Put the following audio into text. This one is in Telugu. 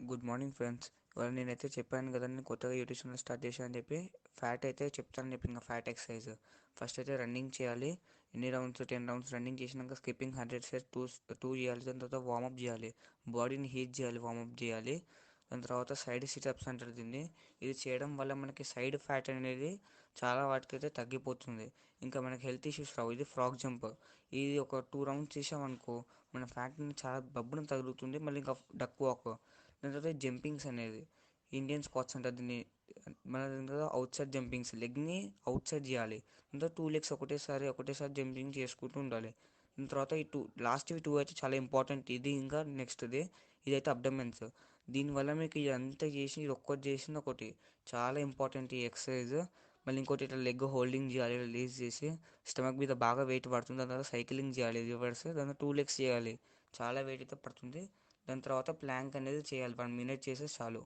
Good morning friends. ఇవాళ నేనైతే చెప్పాను కదా, నేను కొత్తగా యూట్యూబ్ ఛానల్ స్టార్ట్ చేశాను అని చెప్పి. ఫ్యాట్ అయితే చెప్తానని చెప్పి, ఇంకా ఫ్యాట్ ఎక్సర్సైజ్ ఫస్ట్ అయితే రన్నింగ్ చేయాలి. ఎన్ని రౌండ్స్, 10 రౌండ్స్ రన్నింగ్ చేసినాక స్కిప్పింగ్ 100 సెట్స్ టూ చేయాలి. దాని తర్వాత వార్మప్ చేయాలి, బాడీని హీట్ చేయాలి, వార్మప్ చేయాలి. దాని తర్వాత సైడ్ సిటప్స్ అంటారు దీన్ని. ఇది చేయడం వల్ల మనకి సైడ్ ఫ్యాట్ అనేది చాలా వాటికైతే తగ్గిపోతుంది. ఇంకా మనకి హెల్త్ ఇష్యూస్ రావు. ఇది ఫ్రాక్ జంప్. ఇది ఒక 2 రౌండ్స్ చేసామనుకో, మన ఫ్యాట్ చాలా బబ్బున తగ్గుతుంది. మళ్ళీ ఇంకా డక్ వాక్, దాని తర్వాత జంపింగ్స్ అనేది ఇండియన్ స్క్వాట్స్ అంటారు దీన్ని. మన అవుట్ సైడ్ జంపింగ్స్, లెగ్ని అవుట్ సైడ్ చేయాలి. దాంతో 2 లెగ్స్ ఒకటేసారి జంపింగ్ చేసుకుంటూ ఉండాలి. దాని తర్వాత ఈ లాస్ట్ 2 అయితే చాలా ఇంపార్టెంట్. ఇది ఇంకా నెక్స్ట్ది ఇదైతే అబ్డమెన్స్. దీనివల్ల మీకు ఇదంతా చేసి, ఇది ఒక్కటి చేసింది ఒకటి చాలా ఇంపార్టెంట్ ఈ ఎక్సర్సైజ్. మళ్ళీ ఇంకోటి ఇట్లా లెగ్ హోల్డింగ్ చేయాలి, రిలీజ్ చేసి స్టమక్ మీద బాగా వెయిట్ పడుతుంది. దాని తర్వాత సైక్లింగ్ చేయాలి రివర్స్. దాని 2 లెగ్స్ చేయాలి, చాలా వెయిట్ అయితే పడుతుంది. దాని తర్వాత ప్లాంక్ అనేది చేయాలి, 1 minute చేస్తే చాలు.